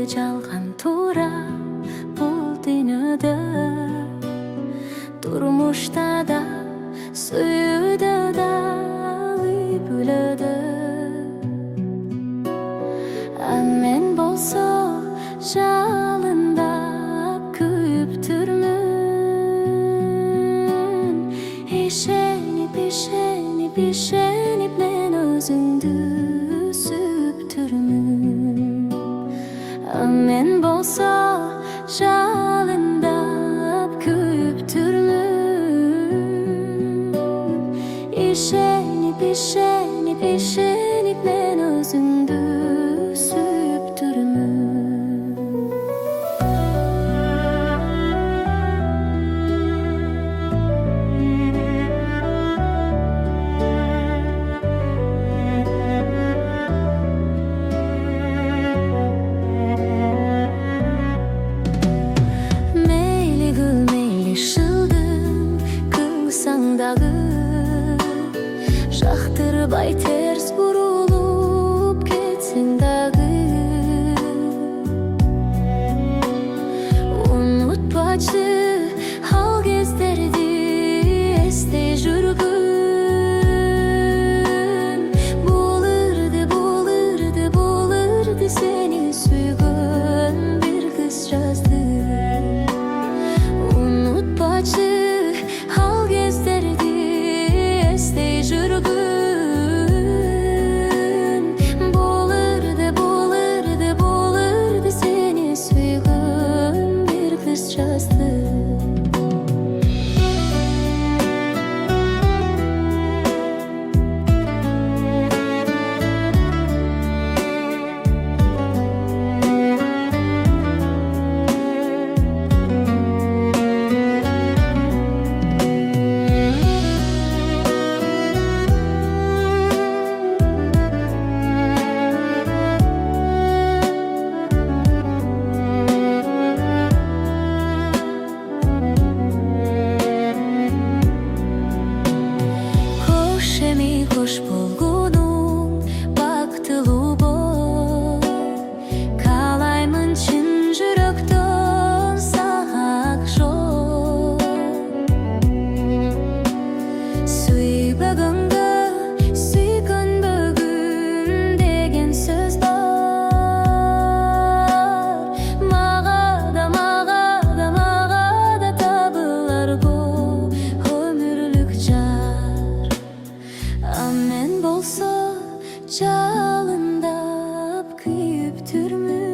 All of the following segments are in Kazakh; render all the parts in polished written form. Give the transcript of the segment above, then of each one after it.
жалган туура бул дүйнөдө. Турмушта да, сүйүүдө да, бүлөдө. Мен болсо жалындап күйүп түрмүн. Ишенип, ишенип, ишенип мен өзүңдү сүйүп түрмүн. Мен болсо жалындап күйүп түрмүн. Ишенип, ишенип, ишенип мен өзүңдү сүйүп түрмүн. Мейли гүл, мейли шылдым, кылсаң дагы жактырбай терс бурулуп кетсең дагы. Унутпачы ал кездерди эстей жүргүн. Бул ырды, бул ырды, бул ырды сени сүйгөн бир кыз жазды. Унутпачы ал кездерди эстей жүргүн. Бул ырды, бул ырды, бул ырды сени сүйгөн бир кыз жазды. Кош болгонуң бактылуу бол. Каалаймын чын жүрөктөн сага жол. Сүйбөгөнгө сүйкөнбөгүм деген сөз бар. Мага да табылар го өмүрлүк жар. Мен болсо жалындап күйүп түрмүн.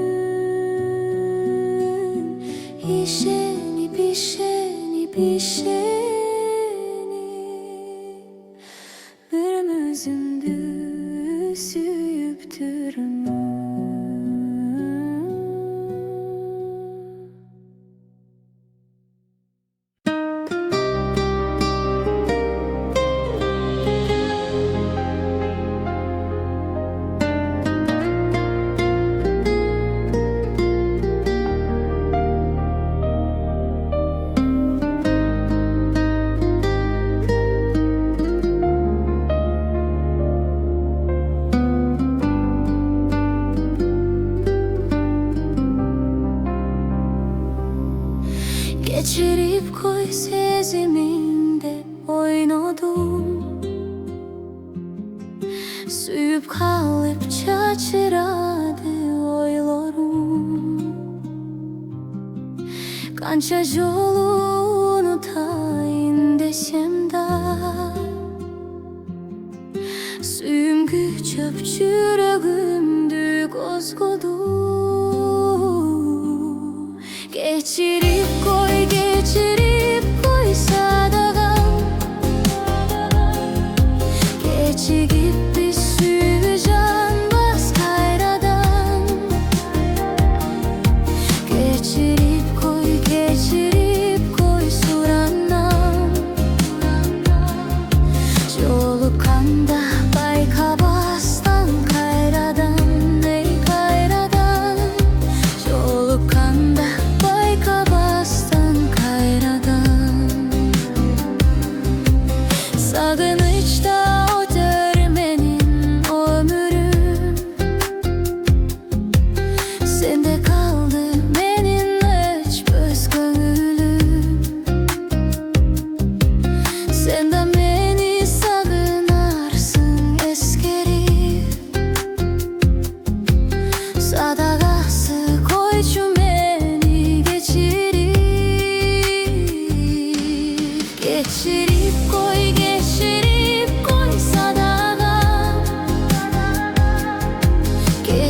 Ишенип, ишенип, ишенип өзүмдү сүйүп түрмүн. Geçirip koy seziminde oynadum. Suyup kalıp çaçıradı oylarım. Kança jolu unutayın desem da, suyum güçöp çürögümdü kozgodu. Geçirip koy sadaga. Geçigip bir süy can bas kayradan. Geçirip koy surandan. Jolukanda bayka bastan kayradan. Ey kayradan. Jolukanda bayka bastan.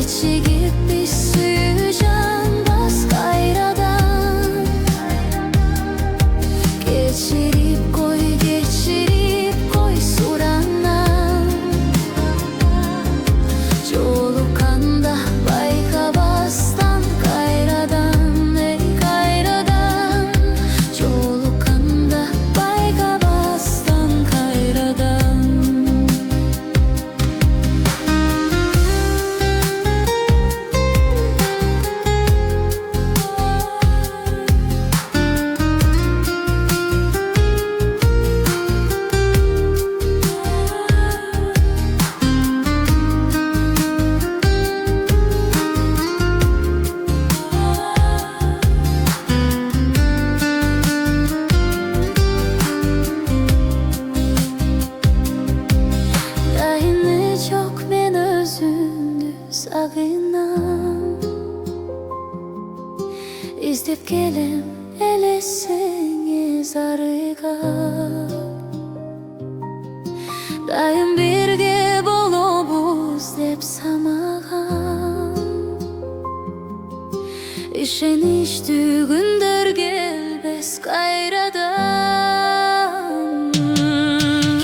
Geçigip bir suyu can bas kayradan. Geçirip koy surandan. Jolukanda bayka bastan kayradan, ey kayradan. Jolukanda bayka bastan kayradan. Dayını çok men özündü sağınam. İzdep kelem elesine zarıga. Dayım birge bolobuz dep samağam. İşeniş tügündür gelbes kayradan.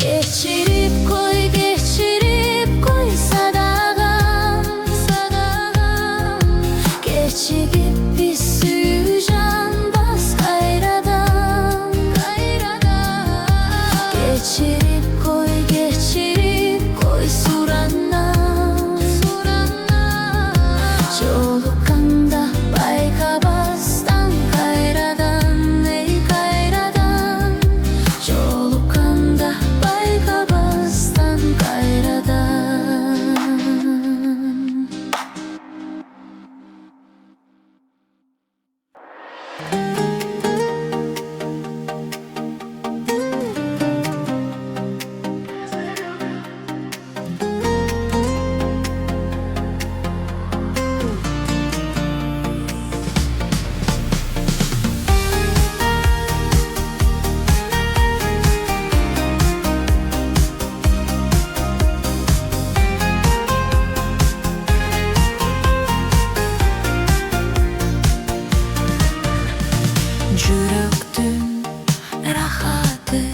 Geçirip koy sadağam, sadağam. Geçigip bir suyu can bas kayradan, kayradan. Geçirip koy surandan, surandan. Jolukanda bayka bastan kayradan, ey kayradan. Jolukanda bayka bastan kayradan. Жүректің рахаты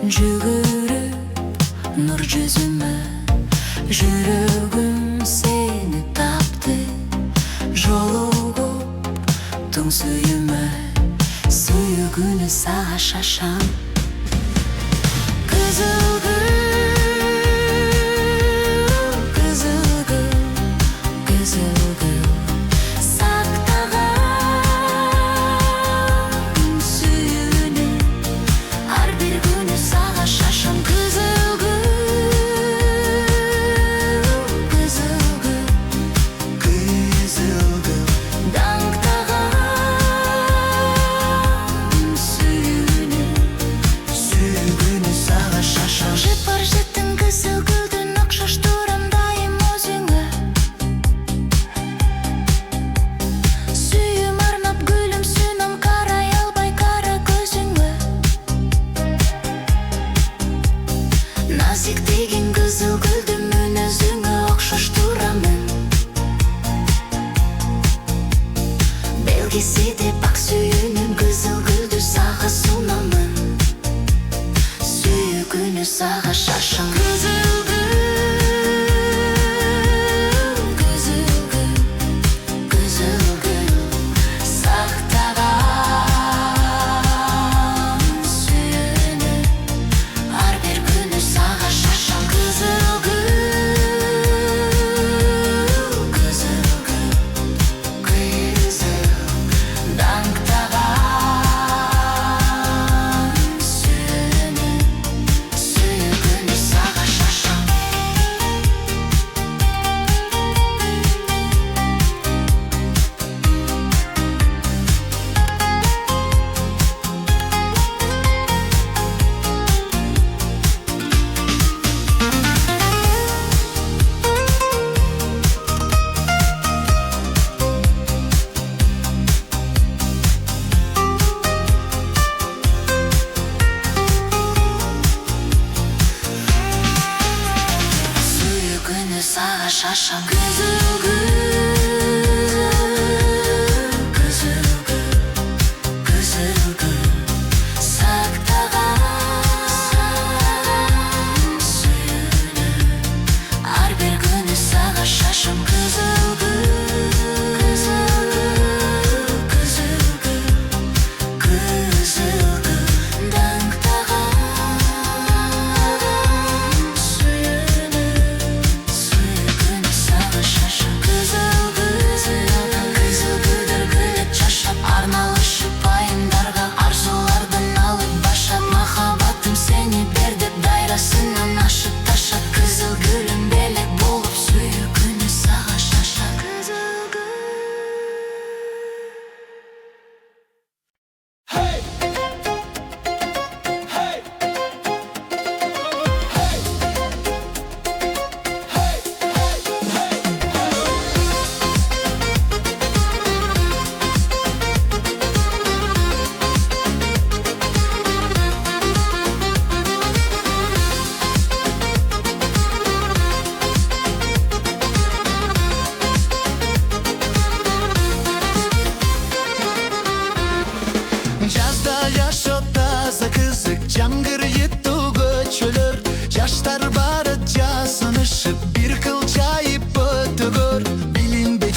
жүгіріп нұр жүзіме. Жүрегім сені тапты, жолығып түн сүйіме. Сүйгіні саға шашам. Kızıl gül, kızıl gül, kızıl gül. Saktağım suyunu, her bir günü sağa şaşam. Kızıl gül, kızıl gül, kızıl gül. Dangtağım suyunu, suyunu sağa şaşam. Жыпар жеттің кызыл гүлден окшош турам дайым өзүңө. Сүйүм арнап гүлүм сүйнөм, карай албай кара көзүңө. Назик деген кызыл гүлдүн мүнөзүңө окшош турамын. Белгиси деп ак сүйүүнүм кызыл гүлдү сага сунамын. Сүйгүнү сага шашам. Kızıl gül, kızıl gül, kızıl gül. Saktağım suyunu, her bir günü sağa şaşam. Kızıl gül, kızıl gül, kızıl. Dangtağım suyunu, suyunu sağa şaşam. Suyunu sağa şaşam. Kızıl gül,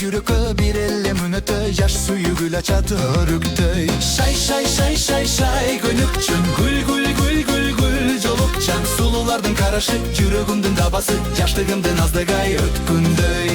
жүрөккө бир эле мүнөттө жаш сүйүү гүл ачат өрүктөй. Шай шай шай шай шай көнүкчүн гүл гүл гүл гүл гүл жолукчан сулуулардын карашы жүрөгүмдүн дабасы жаштыгымдын аздыгай өткүндөй.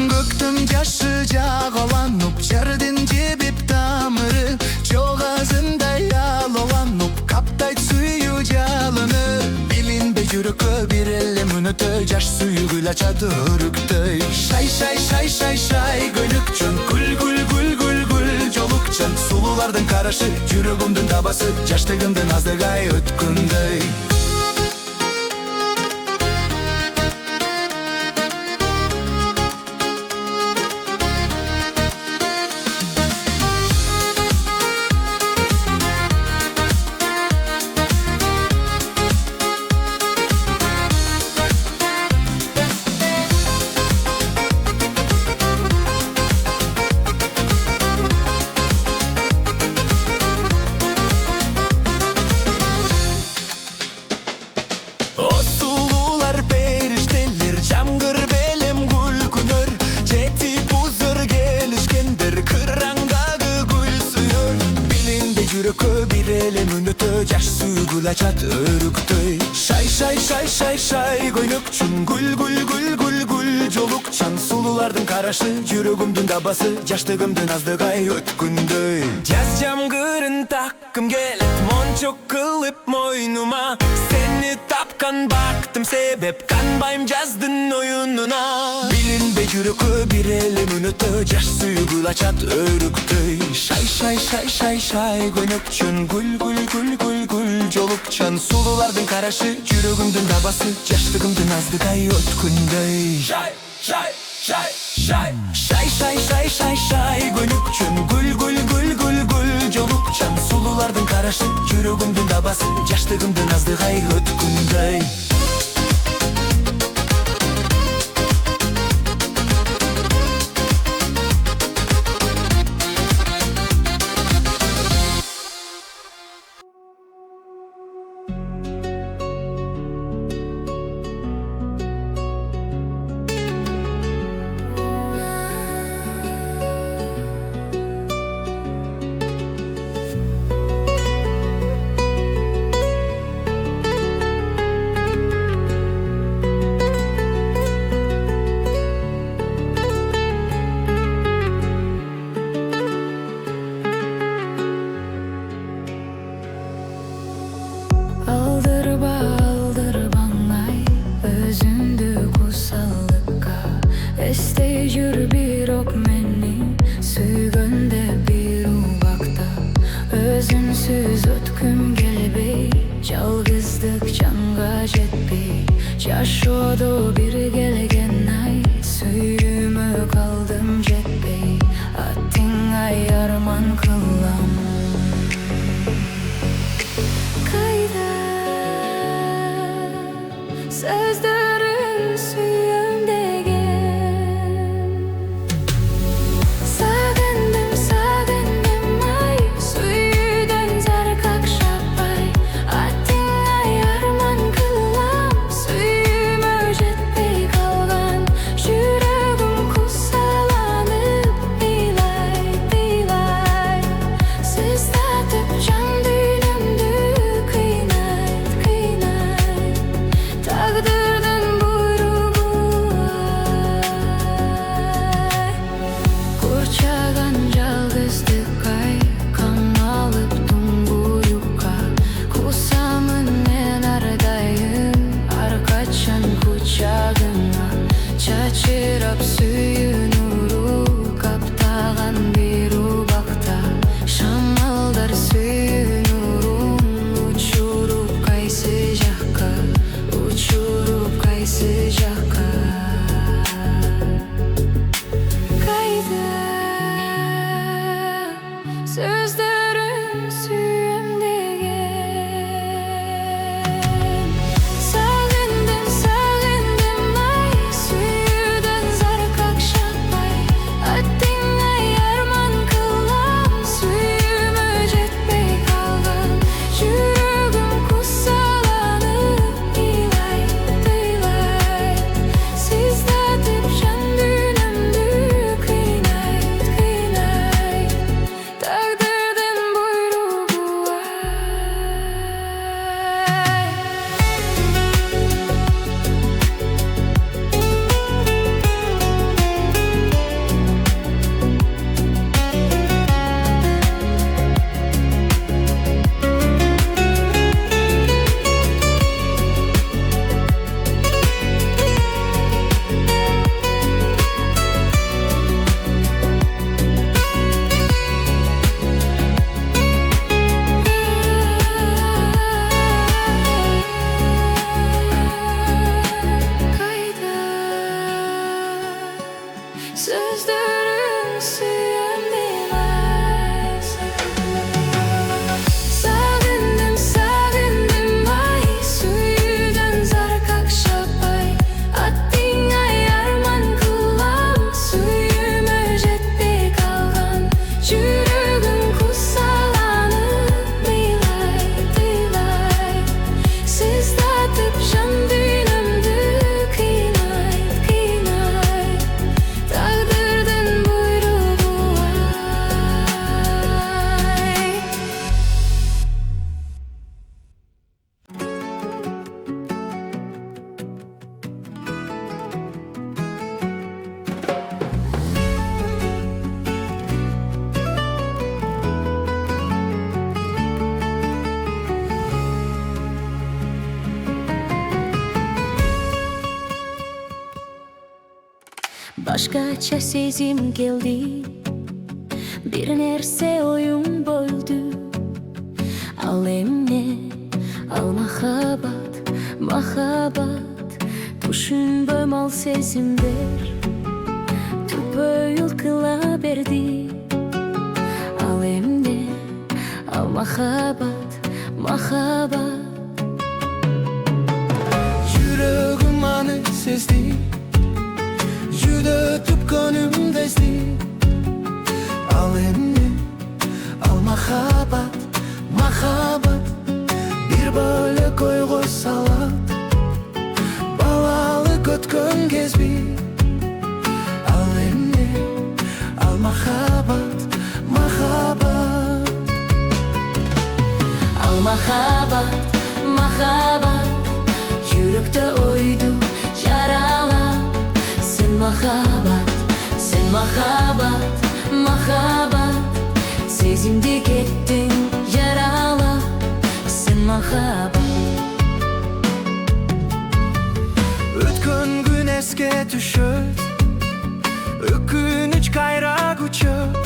Көктүн жашы жагаланып жердин жебип тамыры жок азындай алаланып каптайт сүйүү жалыны. Билинбей жүрөккө бир эле мүнөттө жаш сүйүү гүл ачат өрүктөй. Шай шай шай шай шай көнүкчүн гүл гүл гүл гүл гүл жолукчан сулуулардын карашы жүрөгүмдүн дабасы жаштыгымдын аздыгай өткүндөй. Жүрөккө бир эле мүнөттө жаш сүйүү гүл ачат өрүктөй. Шай шай шай шай шай көйнөкчүн гүл гүл гүл гүл гүл жолукчан сулуулардын карашы жүрөгүмдүн дабасы жаштыгымдын аздыгай өткүндөй. Жаз жамгырын таккым келет мончок кылып мойнума, сени тапкан бактым себеп канбайм жаздын оюнуна. Билинбей жүрөккө бир эле мүнөттө жаш сүйүү гүл ачат өрүктөй. Шай шай шай шай шай көйнөкчүн гүл гүл гүл гүл гүл жолукчан сулуулардын карашы жүрөгүмдүн дабасы жаштыгымдын аздыгай өткүндөй. Шай шай шай шай шай шай шай шай шай көйнөкчүн гүл гүл гүл гүл гүл жолукчан сулуулардын карашы жүрөгүмдүн дабасы жаштыгымдын аздыгай өткүндөй. Эстей жүр бирок мени сүйгөндө бир убакта өзүнсүз өткүм келбей, жалгыздык жанга жетпей, жашоодо бир келген ай сүйүүмө калдым жетпей, аттиңай арман кылам. Кайда сөздөрүң сүйөм деген, чачырап сүйүү нуру каптаган бир убакта, шамалдар сүйүү нурун учуруп кайсы жакка, учуруп кайсы жакка. Кайда сөздөрүң сүйөм деген, Başkaça sezim geldi, bir nerse oyun böldü. Al emne, al mahabat, mahabat. Düşünböm al sezimler, tüpöyül kıla berdi. Al emne, al mahabat, mahabat. Yüreğim anı sezdi, juda ötüp gönlüm dezdi. Al emni, al mahabat, mahabat. Bir böyle koygu salat, balalı götkön gezbi. Al emni, al mahabat, mahabat. Al mahabat, mahabat. Yürekte oydu yaralar. Sen mahabat, sen mahabat, mahabat. Sezimde gittin yaralar. Sen mahabat. Ötkön gün eske düşöt, ökünüç kayrak uçöt.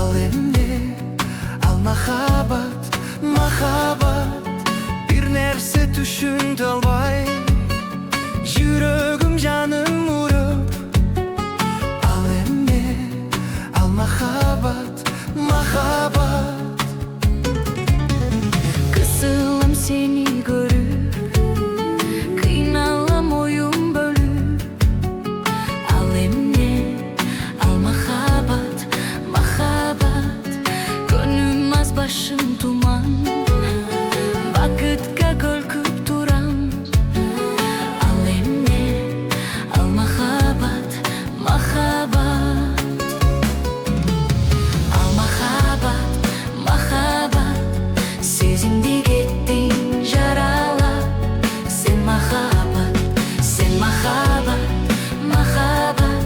Al emni, al mahabat, mahabat. Bir nerse düşün dalbay, yüreğim canım vurup. Al emni, al mahabat, mahabat. Kısılım seni görüp, kıynalım oyun bölüp. Al emne, al mahabat, mahabat. Gönlüm az başım duman, vakıtka gölküp duran. Al emne, al mahabat, mahabat. Al mahabat, mahabat. Sezimde gittin yaralar. Sen mahabat, sen mahabat, mahabat.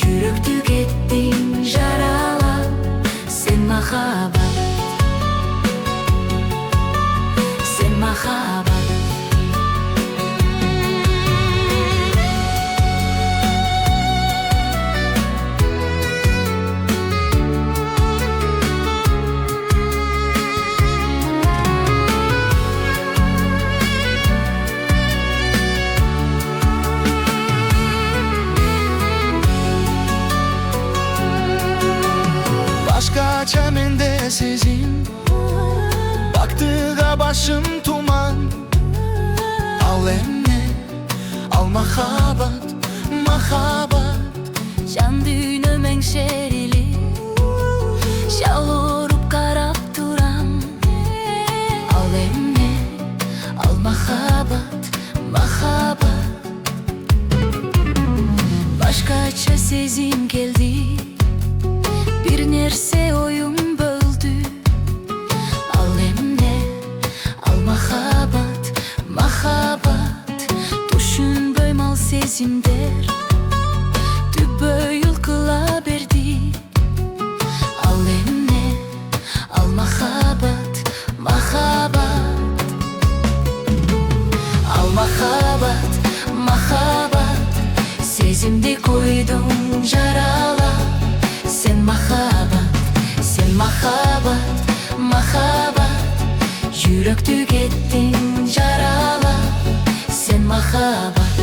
Yürek tükettin yaralar. Sen mahabat, sen mahabat. Başkaça mende sezim, baktığa başım tuman. Al emne, al mahabat, mahabat. Can düğünümen şerili, şal orup karap duran. Al emne, al mahabat, mahabat. Başkaça sezim geldi, bir nerse oyun böldü. Al emne, al mahabat, mahabat. Düşünböm al sezimler, tüpöyül kıla berdi. Al emne, al mahabat, mahabat. Al mahabat, mahabat. Sezimde koydum yaralar. Sen mahabat, sen mahabat, mahabat. Yürek tükettin yaralar. Sen mahabat,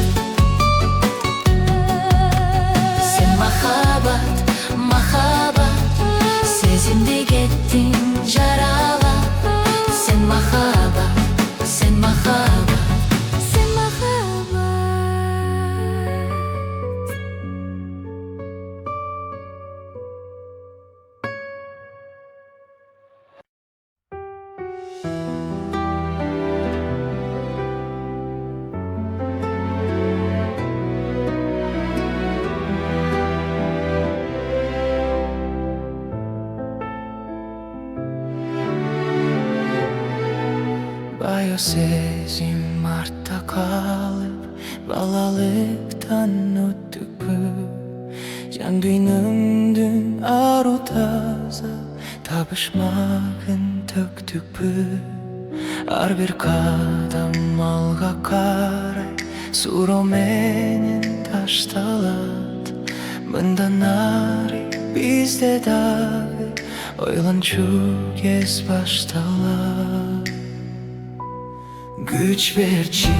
sen mahabat, mahabat. Sezimde gittin yaralar. Sen mahabat, sen mahabat, sen mahabat. Bayo sezim artta kalıp, balalıktan ötüpü. Can düğünümdün aru taza, tabışmağın töktüpü. Ar bir kadam alga karay, Suro menen taştalat. Mından nari bizde dağı. Oylançu kez baştalar. Güç verçi,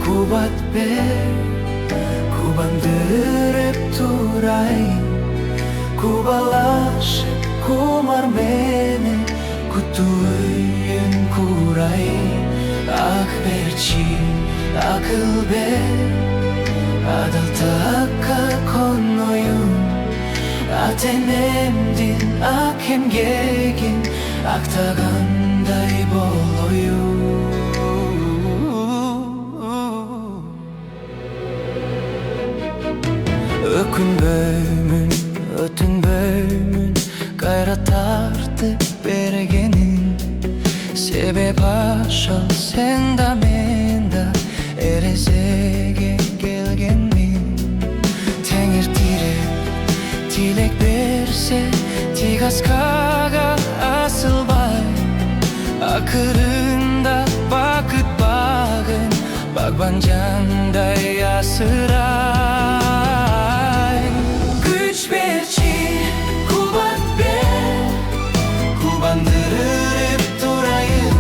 kubat ver. Kubandırıp durayım. Kubalaşıp kumar meni. Kutuyun kurayım. Ak verçi, akıl ver. Adal takka konoyum. Atenemdin akem gegin. Aktaganday boloyum. Ökün böymün, ötün böymün. Gayrat tartıp beregenin. Sebep aşal senda menda. Erezege gelgenin. Tenger direp, dilek berse. Tigas kaga asılbay. Akırında vakıt bağın. Bagban canday asıray. Güç verçi, kubat ver. Kubandırıp durayım.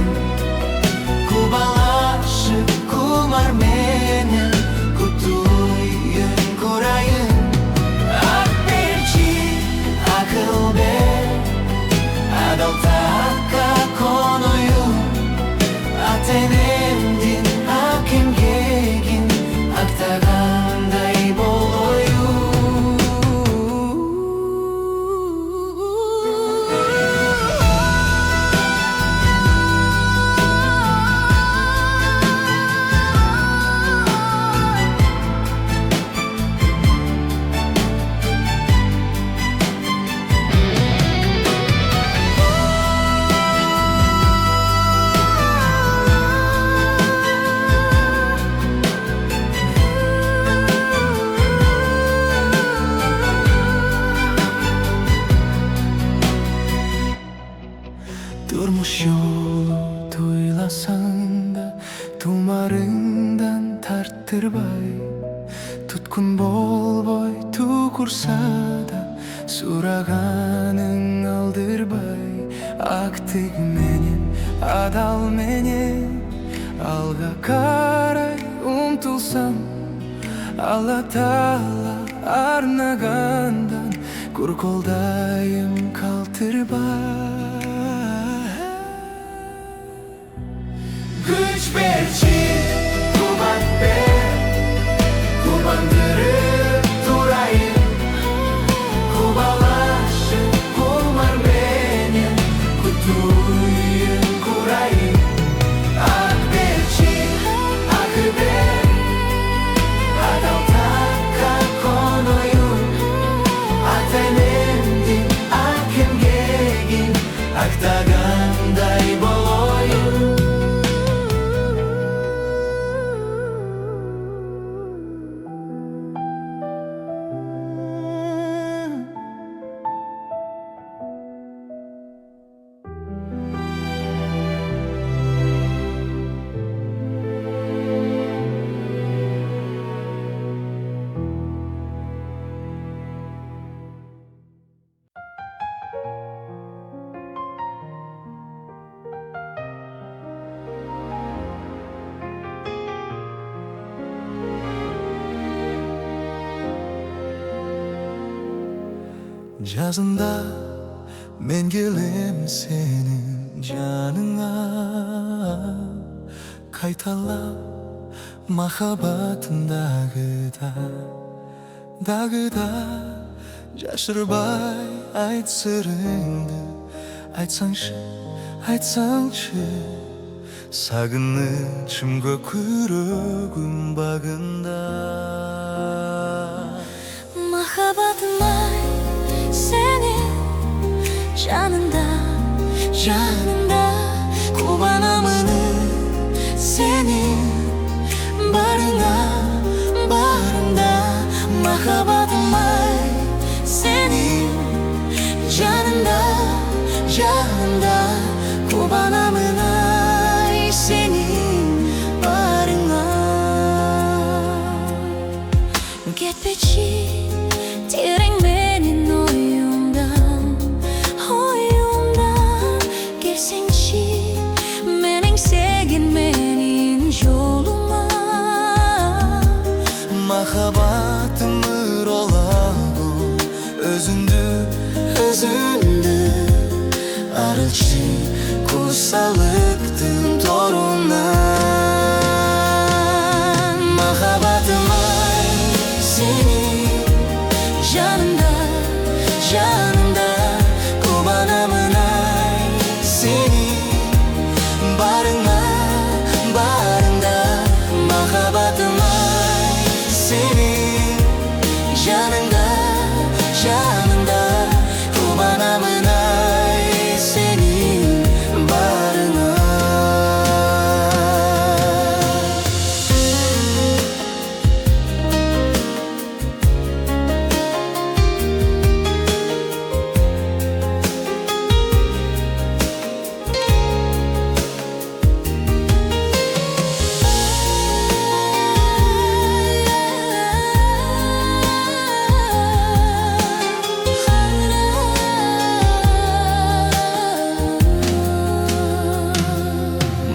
Kubalaşıp kumar meni. Kutuyun kurayım. Ak verçi, akıl ver. Adal takka konoyum. Atenemdin hakim gegin. Aktaganday boloyum. Durmuş yolu duylasan da tumarından tarttırбай. Tutkun bol boy tukursa da suraganın aldırбай. Aktık menin, adal menin. Alga karay umtulsam Allah Taala arnagandan kurkoldayım kaltırбай. Güç verçi, kubat ver. Kubandırıp durayım. Kubalaşıp kumar meni. Kutuyun kurayım. Ak verçi, akıl ver. Adal takka konoyum. Atenemdin akem gegin. Aktaganday boloyum. Жазында мен келем сенің жаныңа, қайталап махаббатындағыда, жашырбай айт сырыңды. Айтсаңшы сағынышым көк күрегім бағында. Махаббатым ай senin canında kullanamını senin barında Mahhabbatım ay senin canında kullanamını senin barına. Kirpiçi tereң menin oyumdan Gelsençi mening segin menin yoluma Mahabatım olagu özündü arılçı kusalıktın toruna Mahabatım ay senin yanında Kumanamın ay senin barında Mahabatım ay senin yanında Kumanamın ay senin barına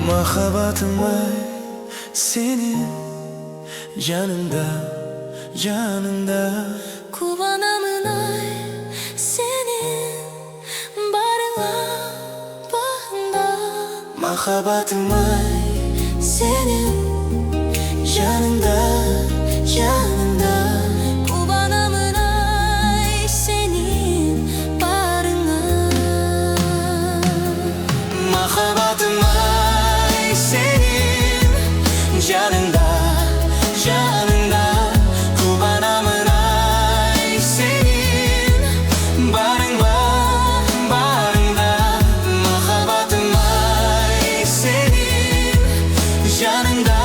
Mahabatım ay senin yanında Kubanamın ay senin bağrında Mahabatım ay senin yanında Kubanamın ay senin bağrına Mahabatım ay senin yanında Kubanamın ay senin barında Mahabatım ay senin yanında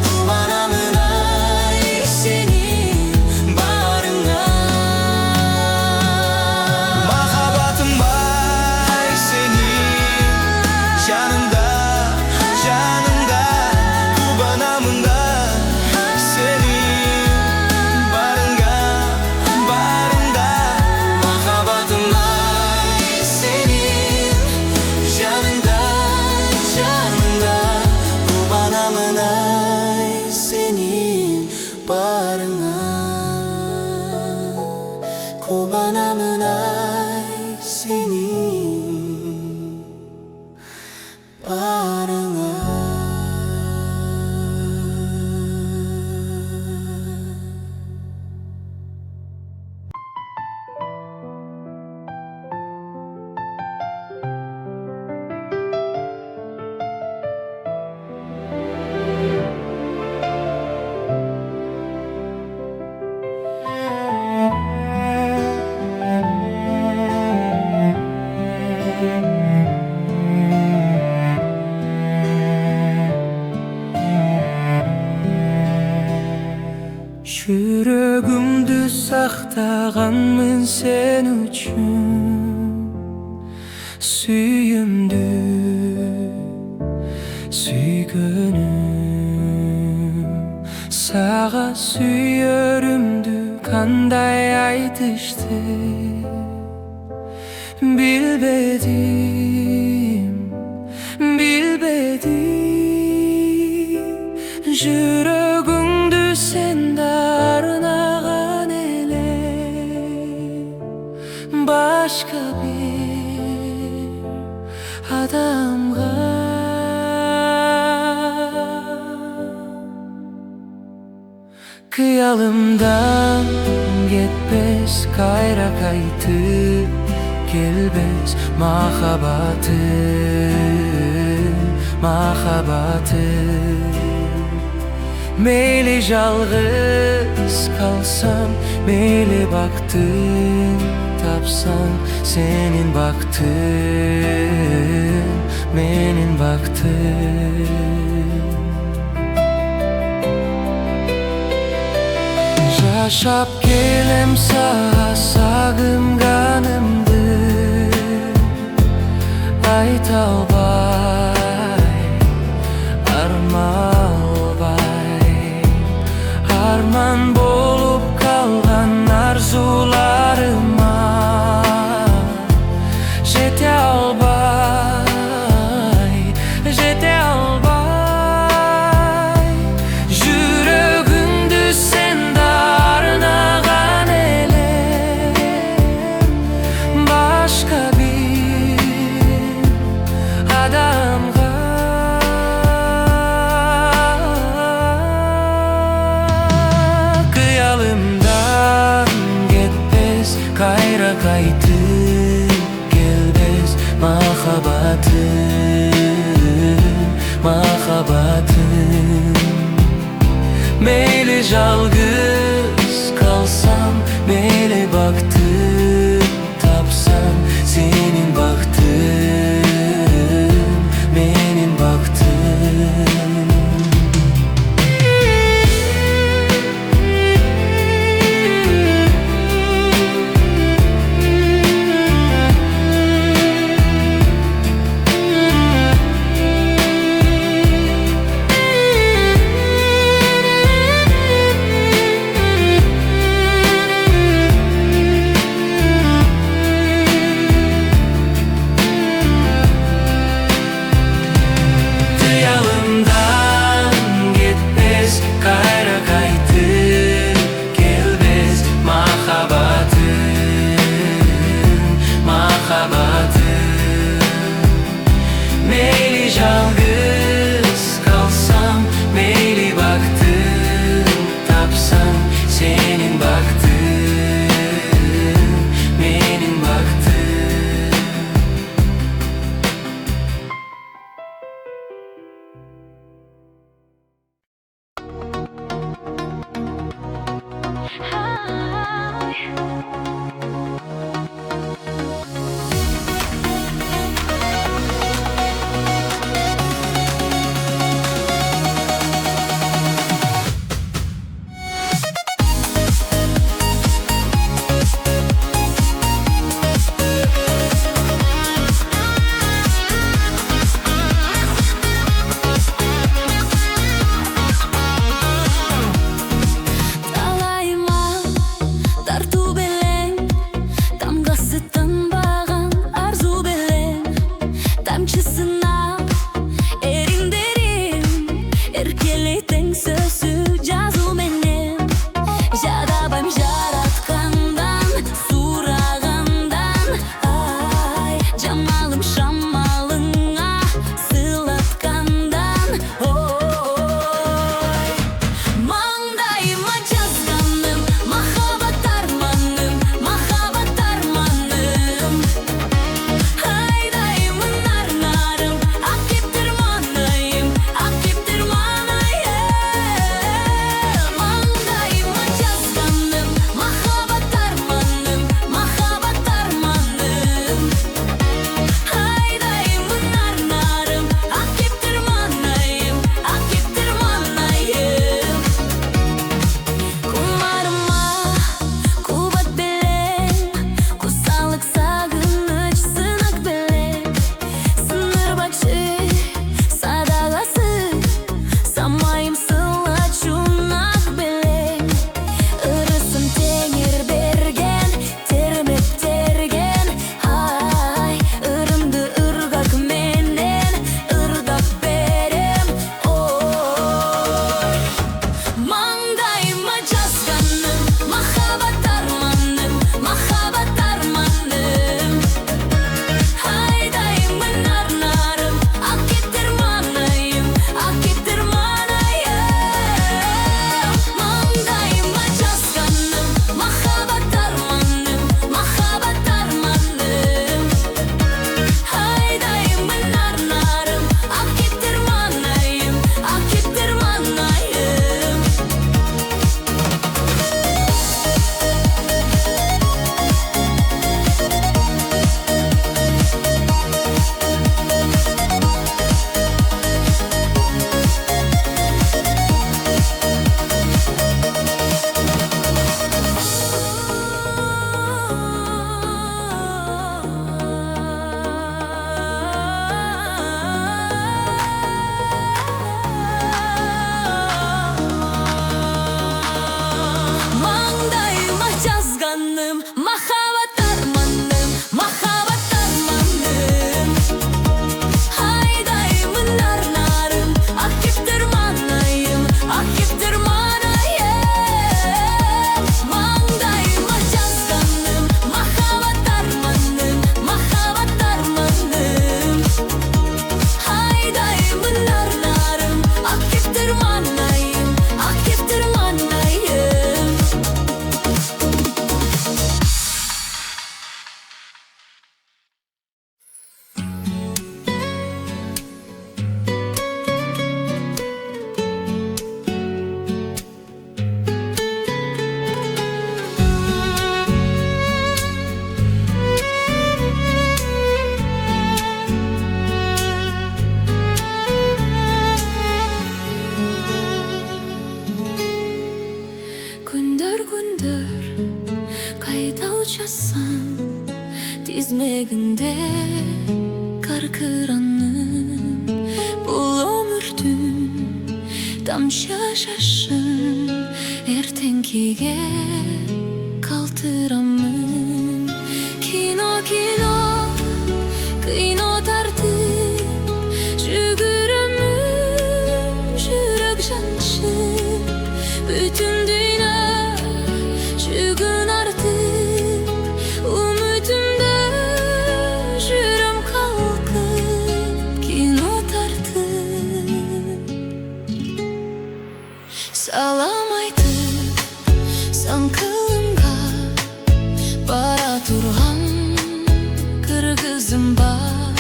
Kubanamın ay senin barında Mahabatım ay senin yanında Kubanamın ay senin barında Mahabatım ay senin yanında Kubanamın ay senin barına Kubanamın ay senin barına Жүрөгүмдү сактаганмын сен үчүн сүйүмдү сүйгөнүм сага сүйөрүмдү кандай айтышты билбедим жүрөгүңдү сен арнаган эле башка бир адамга кыялымдан кетпес кайра кайтып келбес махаббатым мейли жалгыз калсам мейли бактың тапсаң сенин бактың менин бактым жашап келем сага сагынганымды айта албай армалбай Mahabatın Meyli жалгыз kalsam, meyli baktım tapsam, senin baktın, menin baktın. измегінде каркыранның бұл өмірдің тамшы жашын ертеңгіге қалтырамын. Кино, кино, кино тартып жүгіремін, жүрек жаншып бүтін dünya жүгін артып үмітімді жүрем қалқып. Кино тартып салам айтып сан қылымға бара тұрған кыргызым бар.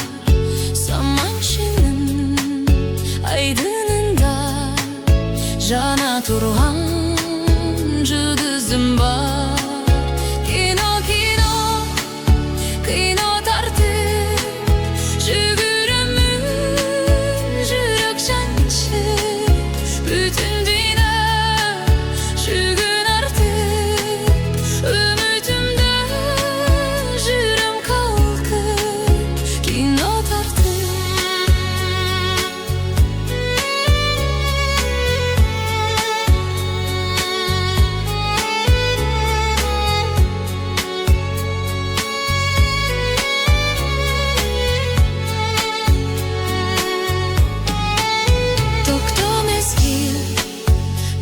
Саманшының айдынында жана тұрған жұлдызым бар. Кино, кино, кино тартып жүгіремін, жүрек жаншып бүтін dünya жүгін артып үмітімді жүрем қалқып. Кино тартып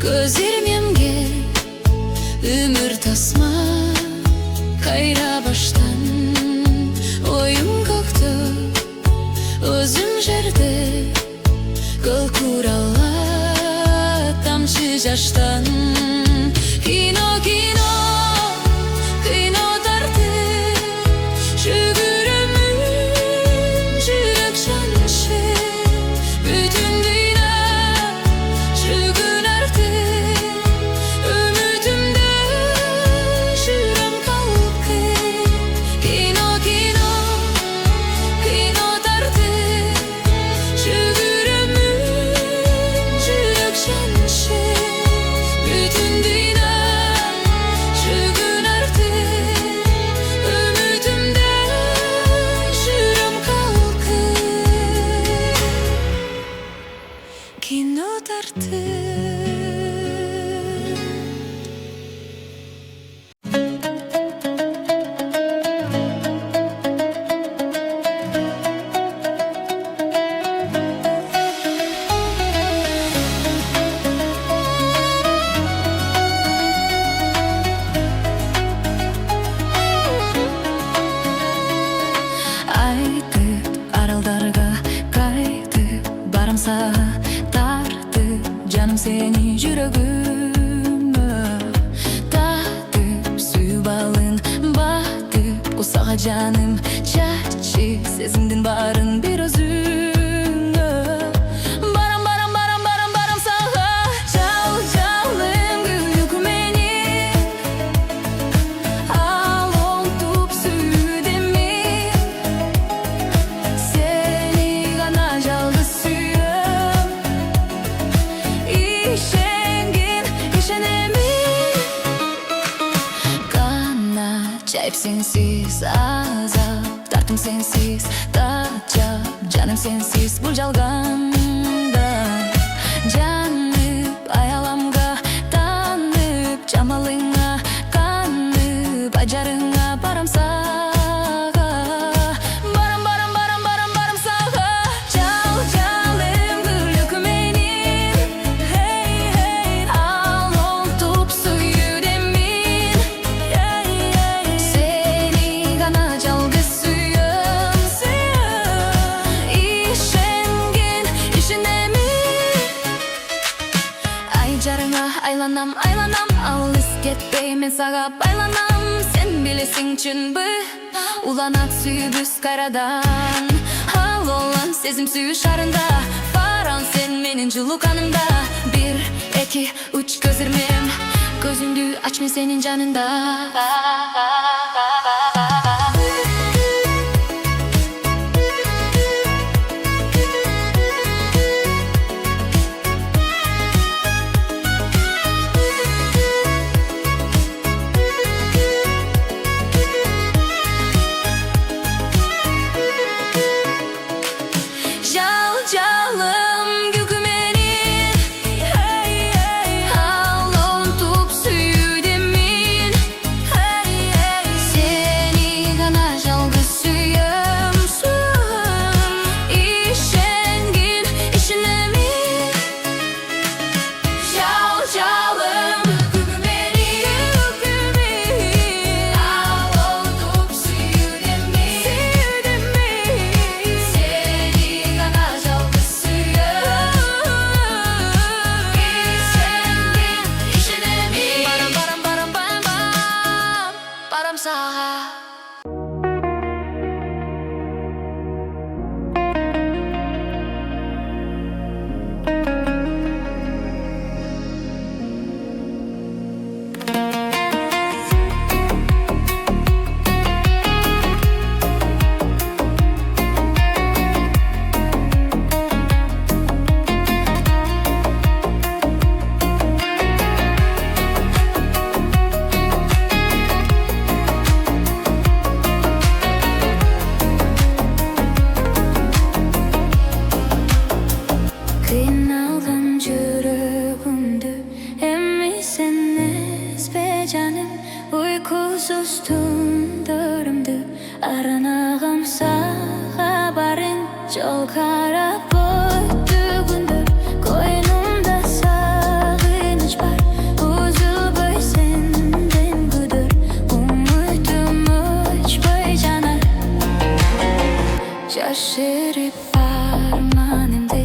көз ирмемге өмір тасма қайра баштан ойым көкті өзім жерде гүл құрала тамшы жаштан. Кино, кино, кино тартып жүгіремін, жүрек жаншып бүтін dünya жүгін артып үмітімді жүрем қалқып. Кино, кино, кино тартып жүгіремін, жүрек жаншып бүтін dünya жүгін артып үмітімді жүрем қалқып. Кино тартып айтып аралдарға қайтып барам саға тартып жаным сені жүрегіме татып сүй балын батып ұсаға жаным чачы сезімдің барын бір өзіңе. Барам, барам, барам, барам, барам саға жал жалым күлкіменен ал ұмтып сүйдемін, сені ғана жалғыз сүйем. Ишенген, ишенемін қана жайып сенсіз азап тартым сенсіз тачап жаным сенсіз бұл жалғанда жанып аяламға танып жамалыңа қанып ажарыңа барам саға. Барам, барам, барам, барам, барам саға жал жалым күлкіменен ал ұмтып сүйдемін, сені ғана жалғыз сүйем. Ишенген, ишенемін ай жарыңа айланам, айланам алыс кетпей мен саға байланам. Сен білесің чынбы уланат сүйбіз қайрадан ал олан сезім сүйі шарында баран сен менің жылу қанымда. Bir, iki, üç gözürmem gözümді aç мен senin жанында. sağa barın Yol karap öttüğündür Koynumda sağınç var Uzulboy senden güdür Umudum uçboy canar Şaşırıp parmanımda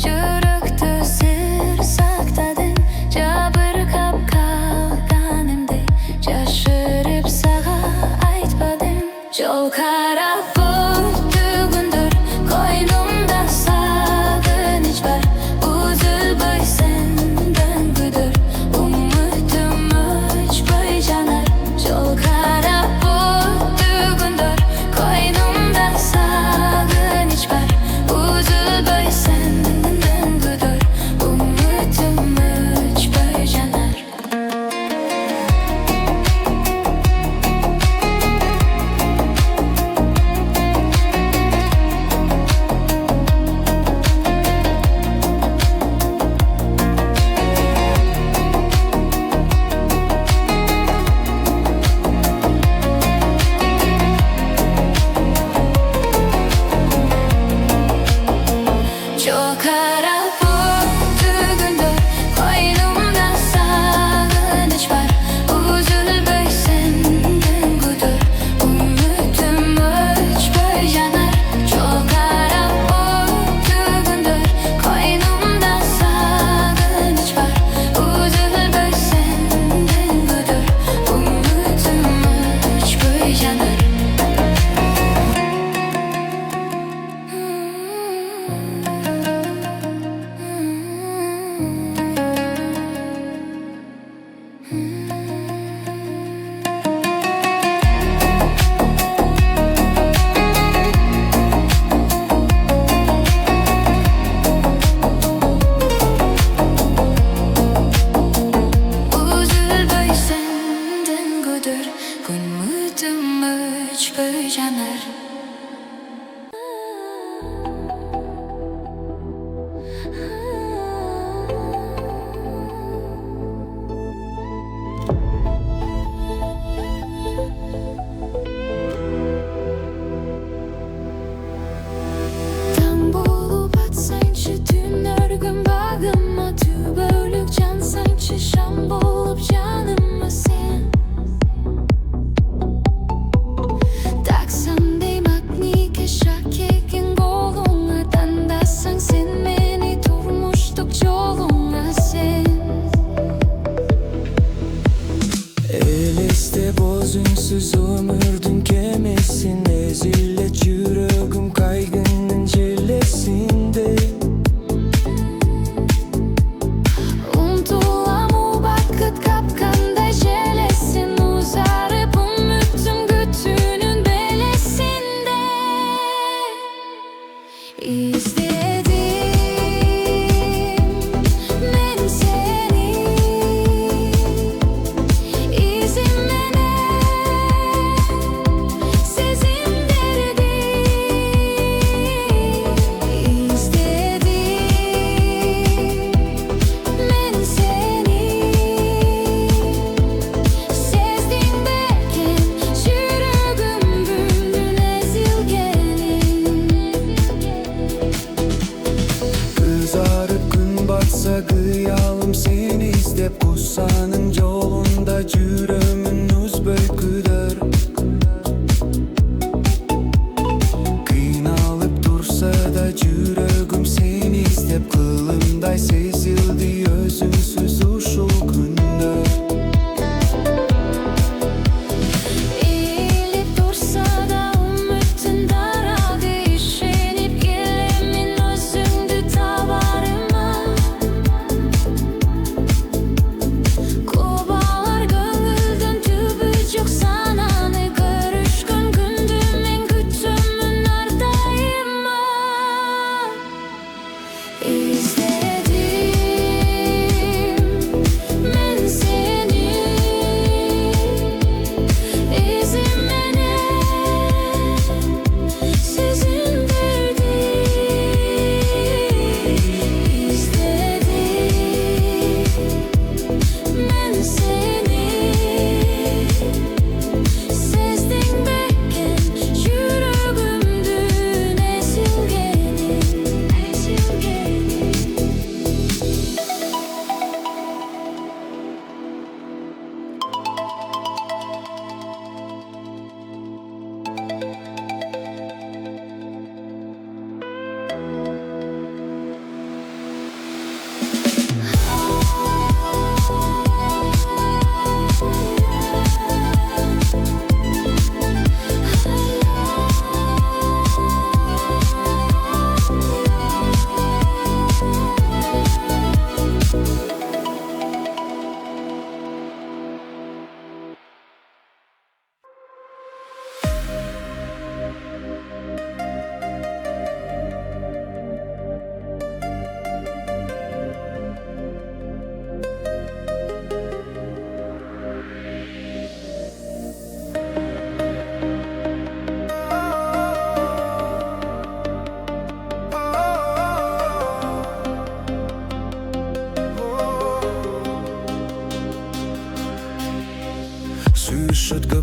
Yürüktü sır saktadın Jabırkap kalganımda Şaşırıp sağa aytmadım Yol karap öttüğündür Koynumda sağınç var Uzulboy senden güdür Umudum uçboy canar Yol karap öttüğündür Koynumda sağınç var Uzulboy senden güdür Umudum uçboy canar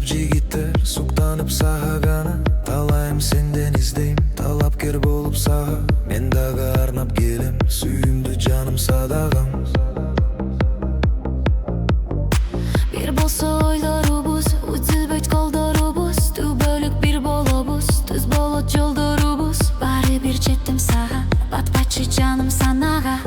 жигиттер суктанып сага гана талайым сенден издейм талапкер болуп сага мен дагы арнап келем сүйүмдүү жаным садагам Бир болсо ойлорубуз үзүлбөйт колдорубуз түбөлүк бир болобуз түз болот жолдорубуз баары бир жеттим сага батпачы жаным санага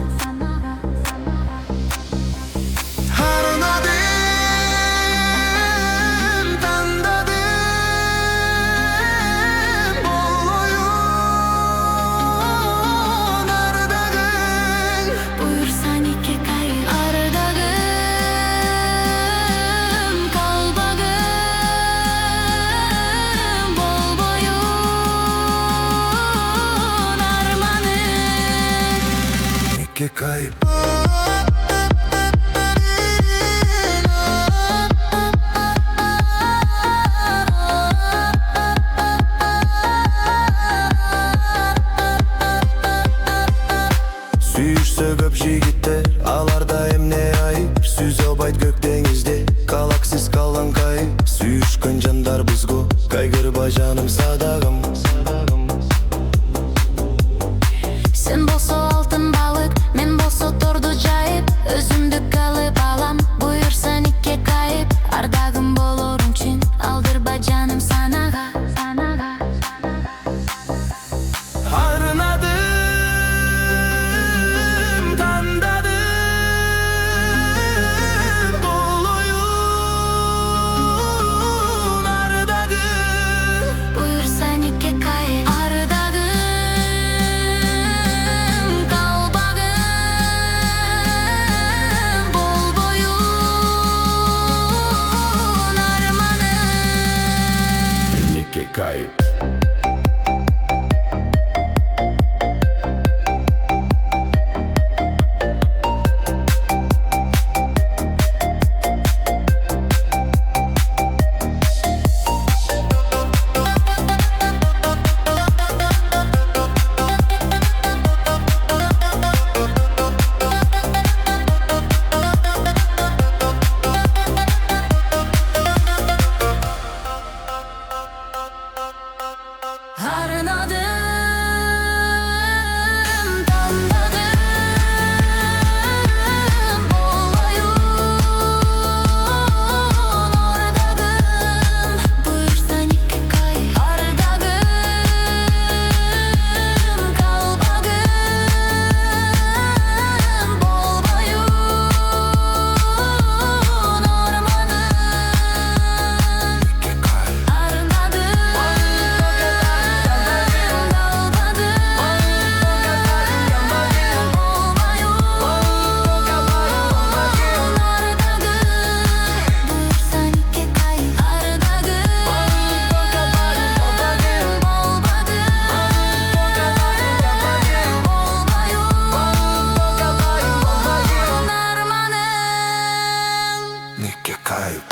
Kayıp Sүйüşse көп жигиттер аларда эмне айып Сүз албайт көк деңизде калаксыз калган кайып Сүйүшкөн жандар бизго кайгырба жаным садагам Sen болсо алтын балык мен болсо торду жайып өзүмдүк алып алам буюрса никке кайып ардагым болорум үчүн алдырба жаным санага Арынаdım, tandadım Bol oyun ardagım буюрса никке кайып ардагым калбагым болбоюн арманым Никке кайып Arınadım, tandadım, bol oyun ardagım Buyursa nikke kayıp ardagım kalbagım bol boyun ormanım Nikke kayıp Nikke kayıp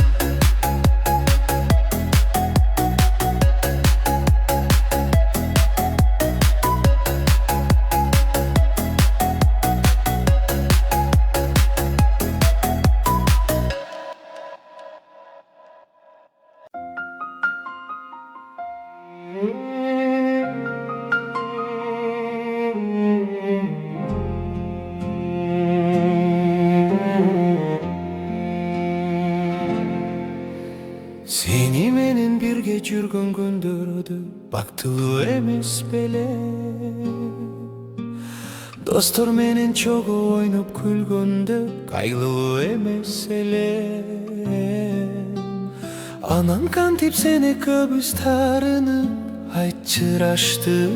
Seni menen birge жүргөн күндөрдө бактылуу эмес беле Достор менен чогуу ойноп күлгөндө кайгылуу эмес эле Анан кантип сени көбүз таарынып айтчыраштык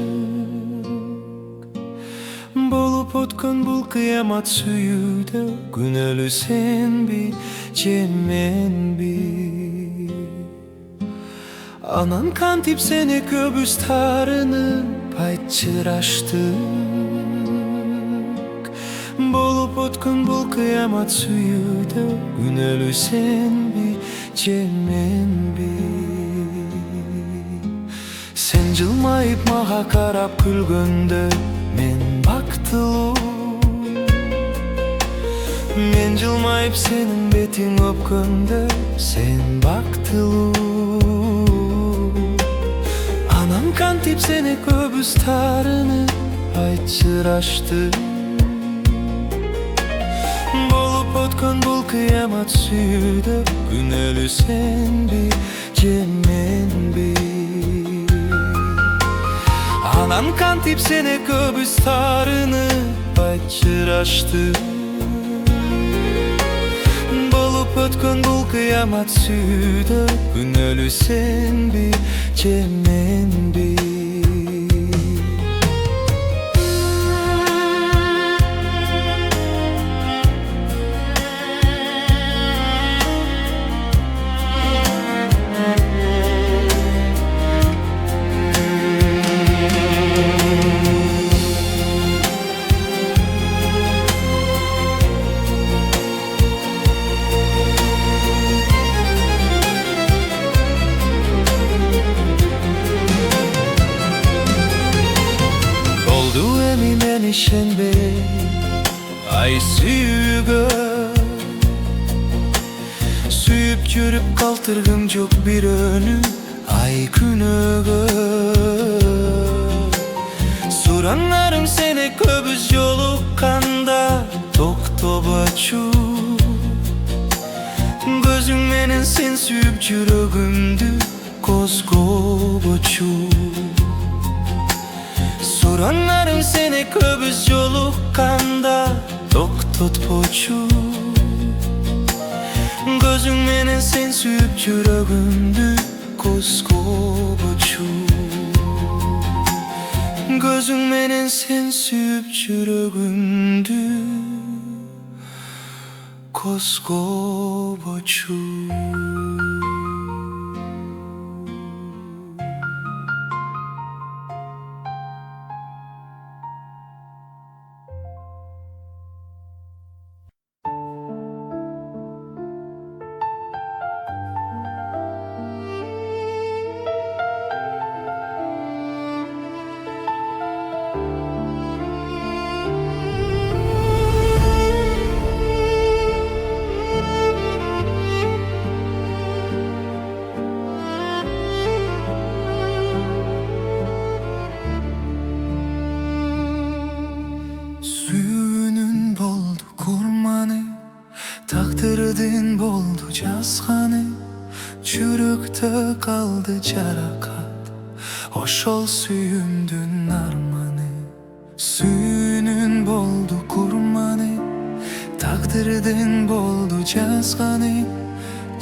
Болуп өткөн бул кыямат сүйүүдө күнөөлүү сенби же менби Анан кантип сени көбүз таарынып айтчыраштык Болуп өткөн бул кыямат сүйүүдө күнөөлүү сенби же менби Сен жылмайып мага карап күлгөндө мен бактылуу Мен жылмайып сенин бетиң өпкөндө сен бактылуу kantip seni köbüz tarını ayçıraştı. Bolup ötkön bul kıyamat sүйdө, күнөлүү сенби же менби? Анан кантип сени көбүз тарыны айчырашты. Болуп өткөн бул кыямат сүйдө, күнөлүү сенби же менби? Şenbe ay sүйgө sүйүп жүрүp калтыргым жок бир өнү ay күнөөгө. Суранарым сени көбүз жолукканда токтобочу, көзүң менен сен сүйүп жүрөгүмдү козгобочу. Suranlarım seni köbüz jolukканда токтотпочу, көзүң менен сен сүйүп жүрөгүмдү козгобочу. Көзүң менен сен сүйүп жүрөгүмдү козгобочу. Takdirdin boldu жазганы, жүрөктө калды жаракат, ошол сүйүмдүн арманы. Сүйүүнүн болду курманы, takdirdin болду жазганы,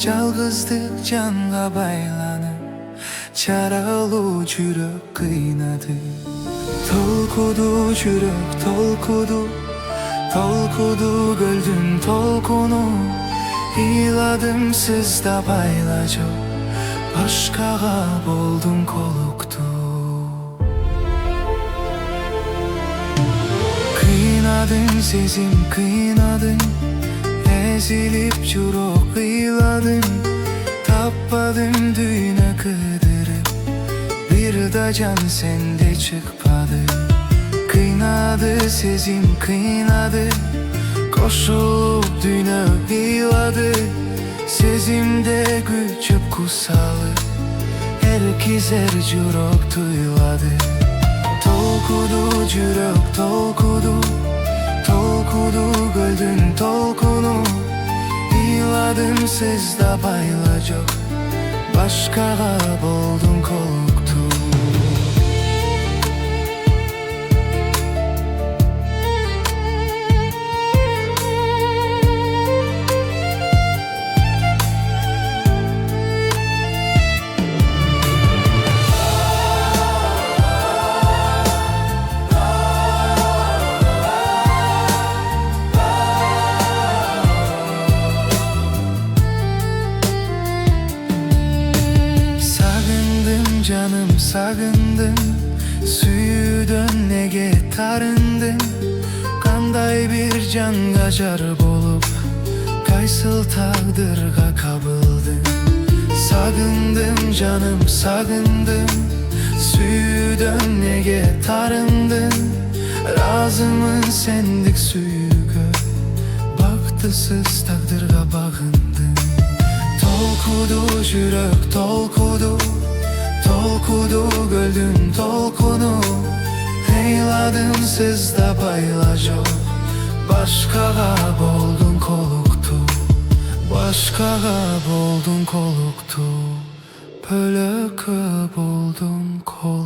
жалгыздык жанга байланып, жаралуу жүрөк кыйнады. Толкуду жүрөк толкуду, толкуду көлдүн толкуну, ыйладым сызда байла жок, башкага болдум колуктуу. Кыйнадың сезим кыйнадың, эзилип жүрөк ыйладым, таппадым дүйнө кыдырып, бир да жан сенде чыкпады. Kıynadı sezim kıynadı, koşulup dünya hıyladı. Sezimde güçüp kusalı, herkes jürök duyladı. Tolkudu jürök tolkudu, tolkudu göldün tolkunu. Hıyladım sizda bayla jok, başkaga boldum koluktu. Canım sagındım, sүйүүдөн неге тарындым? Кандай бир жанга жар болуп, кайсыл тагдырга кабылдым? Sagındım canım sagındım, sүйүүдөн неге тарындым? Разымын сендик сүйүүгө, бактысыз тагдырга багындым. Толкуду жүрөк толкуду, толкуду okudu göldün tolkunu. Eyladın siz de paylaşo. Başkaga boldun koluktu. Başkaga boldun koluktu. Pölökö boldun koluktu.